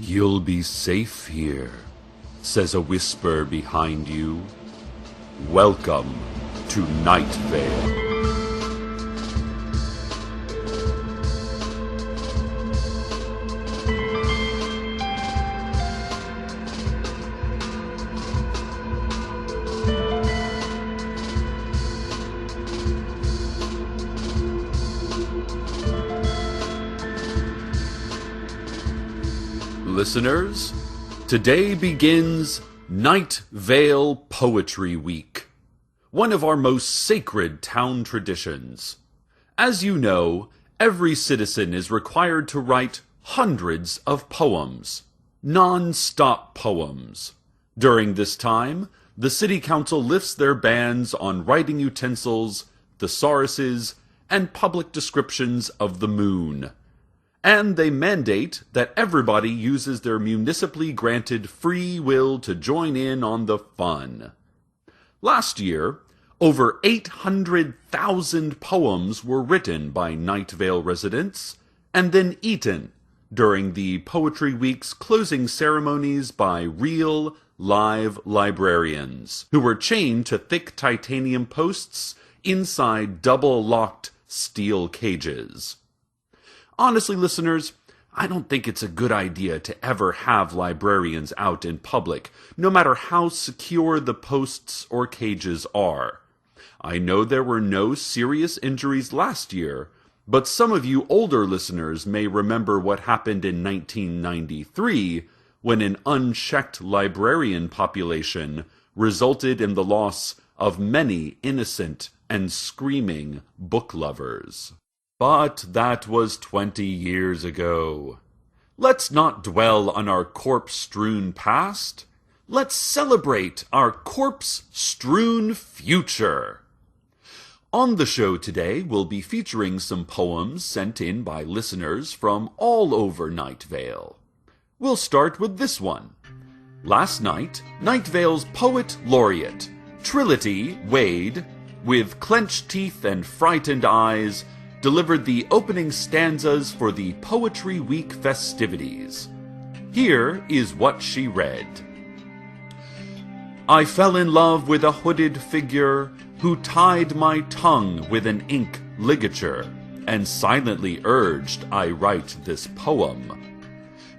"You'll be safe here," says a whisper behind you. Welcome to Night Vale. Listeners, today begins Night Vale Poetry Week, one of our most sacred town traditions. As you know, every citizen is required to write hundreds of poems, non-stop poems. During this time, the city council lifts their bans on writing utensils, thesauruses, and public descriptions of the moon. And they mandate that everybody uses their municipally granted free will to join in on the fun. Last year, over 800,000 poems were written by Night Vale residents and then eaten during the Poetry Week's closing ceremonies by real, live librarians, who were chained to thick titanium posts inside double-locked steel cages. Honestly, listeners, I don't think it's a good idea to ever have librarians out in public, no matter how secure the posts or cages are. I know there were no serious injuries last year, but some of you older listeners may remember what happened in 1993, when an unchecked librarian population resulted in the loss of many innocent and screaming book lovers. But that was 20 years ago. Let's not dwell on our corpse-strewn past. Let's celebrate our corpse-strewn future. On the show today, we'll be featuring some poems sent in by listeners from all over Night Vale. We'll start with this one. Last night, Night Vale's poet laureate, Trility Wade, with clenched teeth and frightened eyes, delivered the opening stanzas for the Poetry Week festivities. Here is what she read. I fell in love with a hooded figure who tied my tongue with an ink ligature and silently urged I write this poem.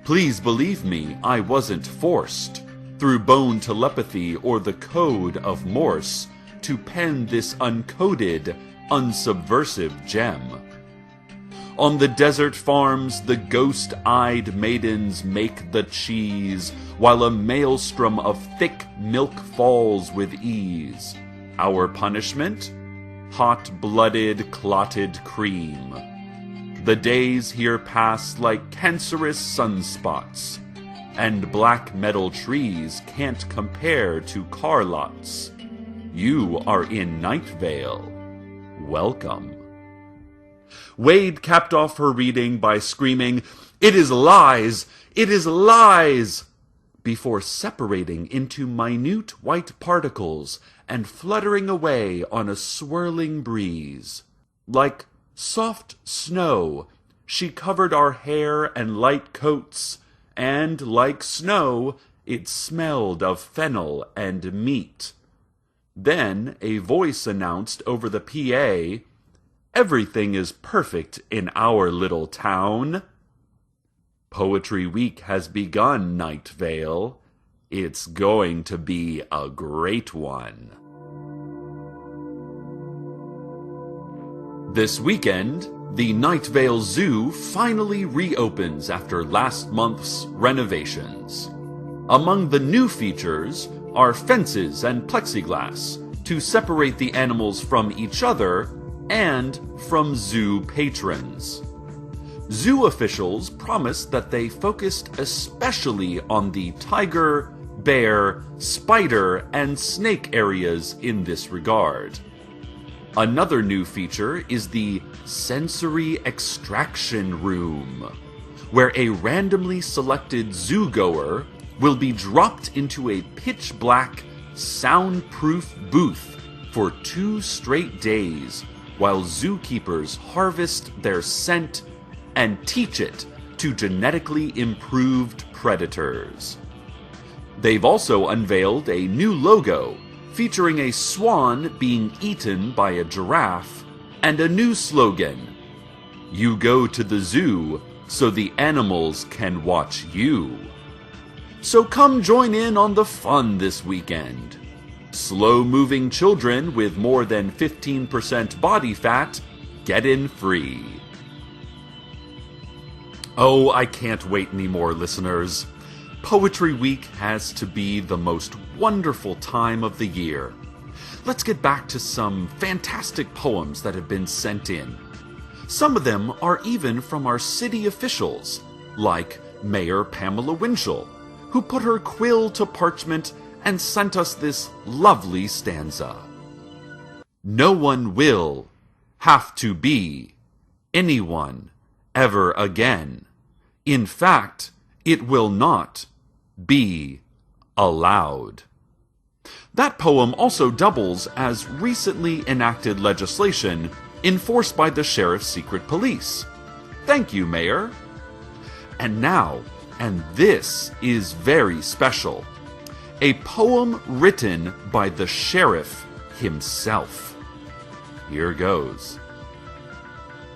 Please believe me, I wasn't forced, through bone telepathy or the code of Morse, to pen this uncoded, unsubversive gem. On the desert farms, the ghost-eyed maidens make the cheese, while a maelstrom of thick milk falls with ease. Our punishment? Hot-blooded, clotted cream. The days here pass like cancerous sunspots, and black metal trees can't compare to car lots. You are in Night Vale. Welcome. Wade capped off her reading by screaming, "It is lies! It is lies!" before separating into minute white particles and fluttering away on a swirling breeze. Like soft snow, she covered our hair and light coats, and like snow, it smelled of fennel and meat. Then a voice announced over the PA, "Everything is perfect in our little town." Poetry Week has begun, Night Vale. It's going to be a great one. This weekend, the Night Vale Zoo finally reopens after last month's renovations. Among the new features are fences and plexiglass to separate the animals from each other and from zoo patrons. Zoo officials promised that they focused especially on the tiger, bear, spider, and snake areas in this regard. Another new feature is the Sensory Extraction Room, where a randomly selected zoo-goer will be dropped into a pitch-black, soundproof booth for 2 straight days while zookeepers harvest their scent and teach it to genetically improved predators. They've also unveiled a new logo featuring a swan being eaten by a giraffe and a new slogan: "You go to the zoo so the animals can watch you." So come join in on the fun this weekend. Slow-moving children with more than 15% body fat get in free. Oh, I can't wait anymore, listeners. Poetry Week has to be the most wonderful time of the year. Let's get back to some fantastic poems that have been sent in. Some of them are even from our city officials, like Mayor Pamela Winchell, who put her quill to parchment and sent us this lovely stanza. No one will have to be anyone ever again. In fact, it will not be allowed. That poem also doubles as recently enacted legislation enforced by the Sheriff's Secret Police. Thank you, Mayor. And now, and this is very special, a poem written by the Sheriff himself. Here goes.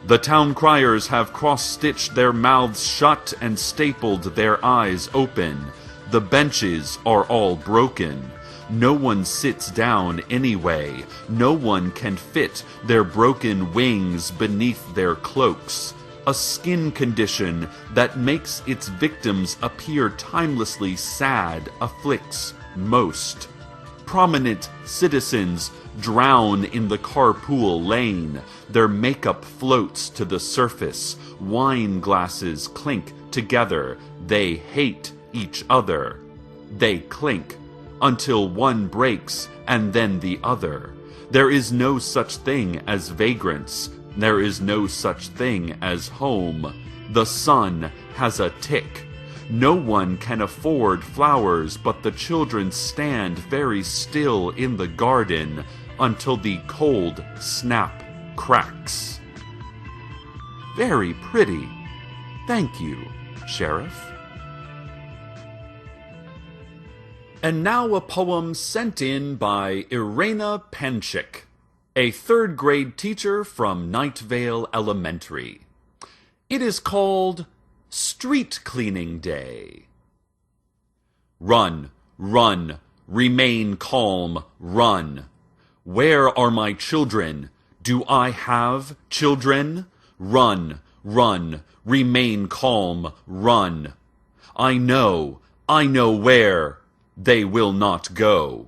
The town criers have cross-stitched their mouths shut and stapled their eyes open. The benches are all broken. No one sits down anyway. No one can fit their broken wings beneath their cloaks. A skin condition that makes its victims appear timelessly sad afflicts most. Prominent citizens drown in the carpool lane. Their makeup floats to the surface. Wine glasses clink together. They hate each other. They clink until one breaks and then the other. There is no such thing as vagrants. There is no such thing as home. The sun has a tick. No one can afford flowers, but the children stand very still in the garden until the cold snap cracks. Very pretty. Thank you, Sheriff. And now a poem sent in by Irena Penchik, a third-grade teacher from Night Vale Elementary. It is called Street Cleaning Day. Run, run, remain calm, run. Where are my children? Do I have children? Run, run, remain calm, run. I know where they will not go.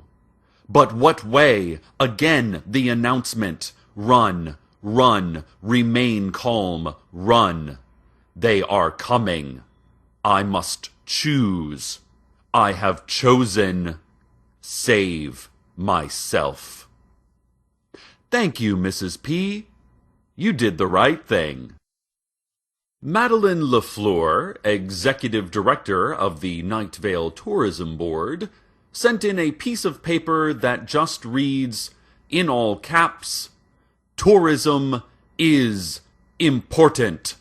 But what way? Again the announcement. Run, run, remain calm, run. They are coming. I must choose. I have chosen. Save myself. Thank you, Mrs. P. You did the right thing. Madeline Lafleur, Executive Director of the Night Vale Tourism Board, sent in a piece of paper that just reads, in all caps, "Tourism is important."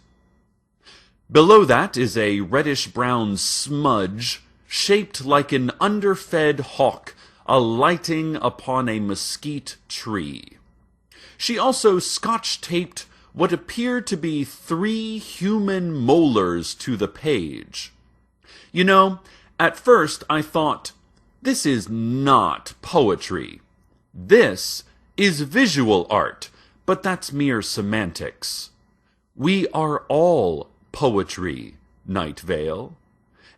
Below that is a reddish-brown smudge shaped like an underfed hawk alighting upon a mesquite tree. She also scotch-taped what appeared to be 3 human molars to the page. You know, at first I thought, this is not poetry. This is visual art, but that's mere semantics. We are all poetry, Night Vale.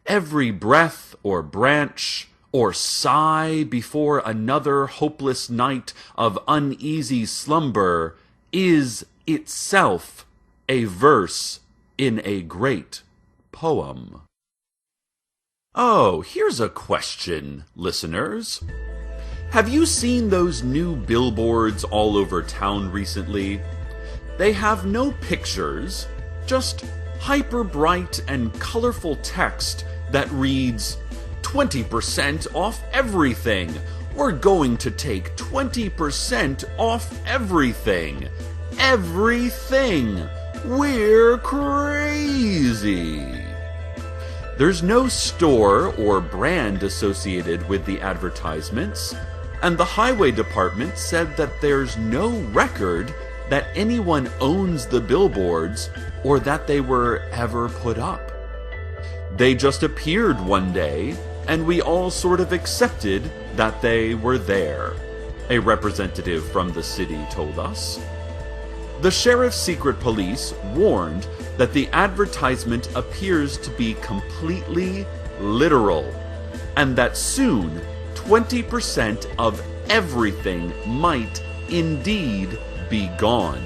Every breath or branch or sigh before another hopeless night of uneasy slumber is itself a verse in a great poem. Oh, here's a question, listeners. Have you seen those new billboards all over town recently? They have no pictures, just hyper-bright and colorful text that reads, 20% off everything. We're going to take 20% off everything. Everything. We're crazy. There's no store or brand associated with the advertisements, and the highway department said that there's no record that anyone owns the billboards or that they were ever put up. They just appeared one day, and we all sort of accepted that they were there, a representative from the city told us. The sheriff's secret police warned that the advertisement appears to be completely literal, and that soon 20% of everything might indeed be gone.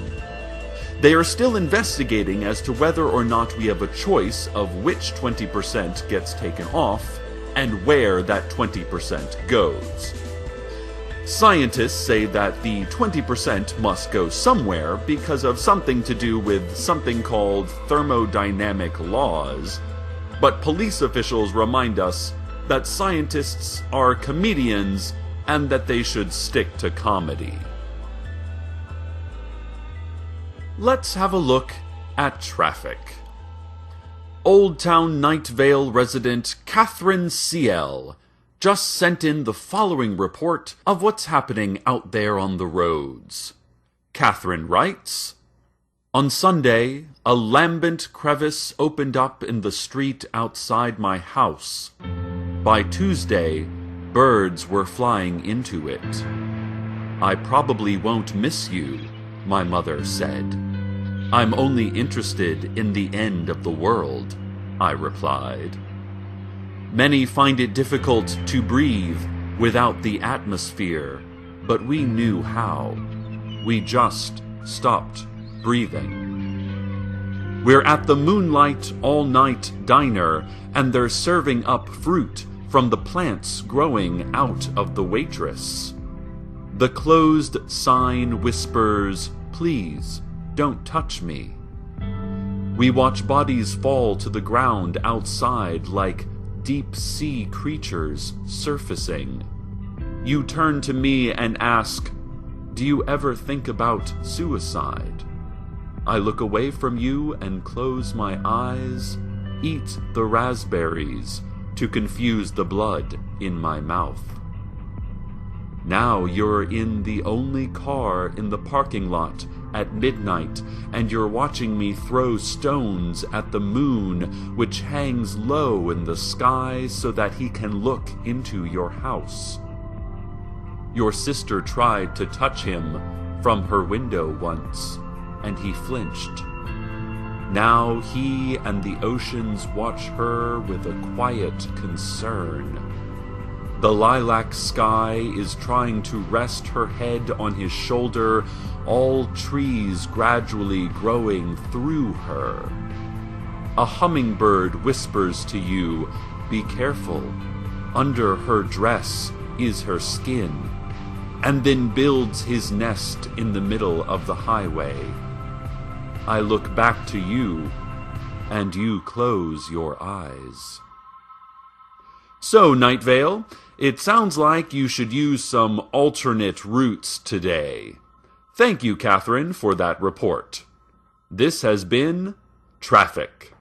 They are still investigating as to whether or not we have a choice of which 20% gets taken off and where that 20% goes. Scientists say that the 20% must go somewhere because of something to do with something called thermodynamic laws, but police officials remind us that scientists are comedians and that they should stick to comedy. Let's have a look at traffic. Old Town Night Vale resident Catherine CL just sent in the following report of what's happening out there on the roads. Catherine writes, "On Sunday, a lambent crevice opened up in the street outside my house. By Tuesday, birds were flying into it. I probably won't miss you," my mother said. "I'm only interested in the end of the world," I replied. Many find it difficult to breathe without the atmosphere, but we knew how. We just stopped breathing. We're at the Moonlight All-Night Diner, and they're serving up fruit from the plants growing out of the waitress. The closed sign whispers, "Please, don't touch me." We watch bodies fall to the ground outside like deep-sea creatures surfacing. You turn to me and ask, "Do you ever think about suicide?" I look away from you and close my eyes, eat the raspberries to confuse the blood in my mouth. Now you're in the only car in the parking lot at midnight, and you're watching me throw stones at the moon, which hangs low in the sky so that he can look into your house. Your sister tried to touch him from her window once, and he flinched. Now he and the oceans watch her with a quiet concern. The lilac sky is trying to rest her head on his shoulder, all trees gradually growing through her. A hummingbird whispers to you, "Be careful, under her dress is her skin," and then builds his nest in the middle of the highway. I look back to you, and you close your eyes. So, Night Vale, it sounds like you should use some alternate routes today. Thank you, Catherine, for that report. This has been Traffic.